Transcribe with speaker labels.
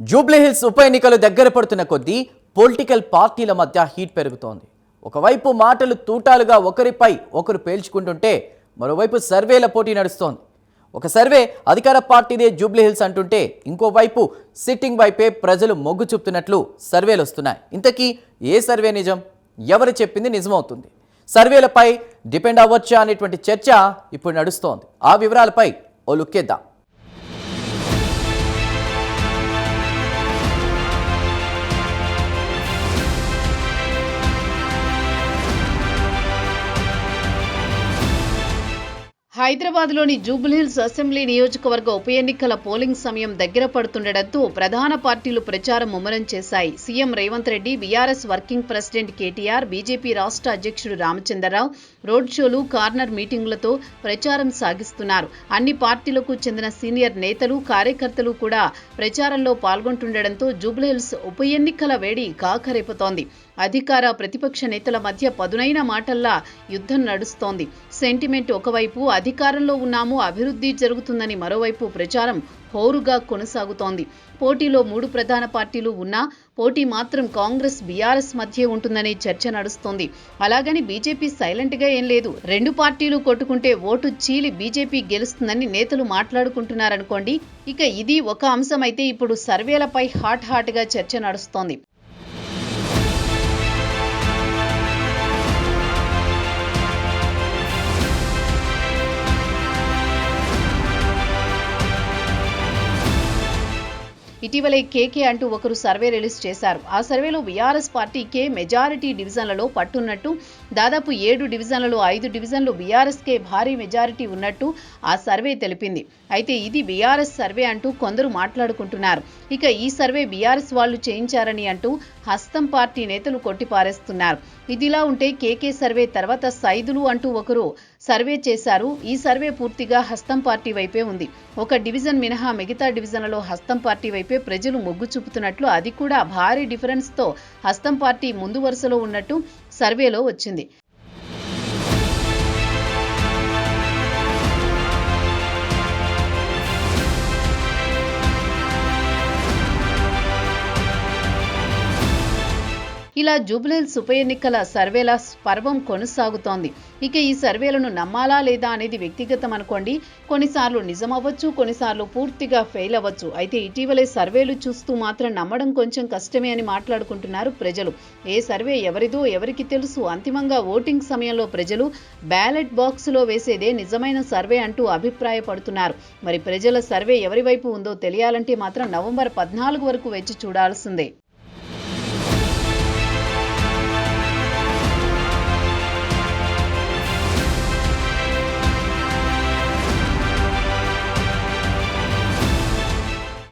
Speaker 1: జూబ్లీహిల్స్ ఉప ఎన్నికలు దగ్గర పడుతున్న కొద్దీ పొలిటికల్ పార్టీల మధ్య హీట్ పెరుగుతోంది. ఒకవైపు మాటలు తూటాలుగా ఒకరిపై ఒకరు పేల్చుకుంటుంటే మరోవైపు సర్వేల పోటీ నడుస్తోంది. ఒక సర్వే అధికార పార్టీదే జూబ్లీహిల్స్ అంటుంటే ఇంకోవైపు సిట్టింగ్ వైపే ప్రజలు మొగ్గు చూపుతున్నట్లు సర్వేలు వస్తున్నాయి. ఇంతకీ ఏ సర్వే నిజం, ఎవరు చెప్పింది నిజమవుతుంది? సర్వేలపై డిపెండ్ అవ్వచ్చా అనేటువంటి చర్చ ఇప్పుడు నడుస్తోంది. ఆ వివరాలపై ఓ లుక్కేద్దాం.
Speaker 2: హైదరాబాద్లోని జూబ్లీహిల్స్ అసెంబ్లీ నియోజకవర్గ ఉప ఎన్నికల పోలింగ్ సమయం దగ్గర పడుతుండటంతో ప్రధాన పార్టీలు ప్రచారం ముమ్మరం చేశాయి. CM Revanth Reddy, BRS working president KTR, BJP రాష్ట్ర అధ్యక్షుడు రామచంద్రరావు రోడ్ షోలు, కార్నర్ మీటింగులతో ప్రచారం సాగిస్తున్నారు. అన్ని పార్టీలకు చెందిన సీనియర్ నేతలు, కార్యకర్తలు కూడా ప్రచారంలో పాల్గొంటుండటంతో జూబ్లీహిల్స్ ఉప ఎన్నికల వేడి కాకరేపుతోంది. అధికార ప్రతిపక్ష నేతల మధ్య పదునైన మాటల్లా యుద్ధం నడుస్తోంది. సెంటిమెంట్ ఒకవైపు, అధికారంలో ఉన్నాము, అభివృద్ధి జరుగుతుందని మరోవైపు ప్రచారం హోరుగా కొనసాగుతోంది. పోటీలో 3 ప్రధాన పార్టీలు ఉన్నా పోటీ మాత్రం కాంగ్రెస్, బీఆర్ఎస్ మధ్య ఉంటుందనే చర్చ నడుస్తోంది. అలాగని బీజేపీ సైలెంట్గా ఏం లేదు. 2 పార్టీలు కొట్టుకుంటే ఓటు చీలి బీజేపీ గెలుస్తుందని నేతలు మాట్లాడుకుంటున్నారనుకోండి. ఇక ఇది ఒక అంశం అయితే ఇప్పుడు సర్వేలపై హాట్గా చర్చ నడుస్తోంది. ఇటీవలే కేకే అంటూ ఒకరు సర్వే రిలీజ్ చేశారు. ఆ సర్వేలో బీఆర్ఎస్ పార్టీకే మెజారిటీ డివిజన్లలో పట్టున్నట్టు, దాదాపు 7 డివిజన్లలో 5 డివిజన్లు బీఆర్ఎస్కే భారీ మెజారిటీ ఉన్నట్టు ఆ సర్వే తెలిపింది. అయితే ఇది బీఆర్ఎస్ సర్వే అంటూ కొందరు మాట్లాడుకుంటున్నారు. ఇక ఈ సర్వే బీఆర్ఎస్ వాళ్ళు చేయించారని అంటూ హస్తం పార్టీ నేతలు కొట్టిపారేస్తున్నారు. ఇదిలా ఉంటే కేకే సర్వే తర్వాత సైదులు అంటూ ఒకరు సర్వే చేశారు. ఈ సర్వే పూర్తిగా హస్తం పార్టీ వైపే ఉంది. ఒక డివిజన్ మినహా మిగతా డివిజన్లలో హస్తం పార్టీ వైపే ప్రజలు మొగ్గు చూపుతున్నట్లు, అది కూడా భారీ డిఫరెన్స్తో హస్తం పార్టీ ముందు వరుసలో ఉన్నట్టు సర్వేలో వచ్చింది. ఇలా జూబ్లీహిల్స్ ఉప ఎన్నికల సర్వేల పర్వం కొనసాగుతోంది. ఇక ఈ సర్వేలను నమ్మాలా లేదా అనేది వ్యక్తిగతం అనుకోండి. కొన్నిసార్లు నిజమవ్వచ్చు, కొన్నిసార్లు పూర్తిగా ఫెయిల్ అవ్వచ్చు. అయితే ఇటీవలే సర్వేలు చూస్తూ మాత్రం నమ్మడం కొంచెం కష్టమే అని మాట్లాడుకుంటున్నారు ప్రజలు. ఏ సర్వే ఎవరిదో ఎవరికి తెలుసు. అంతిమంగా ఓటింగ్ సమయంలో ప్రజలు బ్యాలెట్ బాక్సులో వేసేదే నిజమైన సర్వే అంటూ అభిప్రాయపడుతున్నారు. మరి ప్రజల సర్వే ఎవరి వైపు ఉందో తెలియాలంటే మాత్రం నవంబర్ 14 వరకు వేచి చూడాల్సిందే.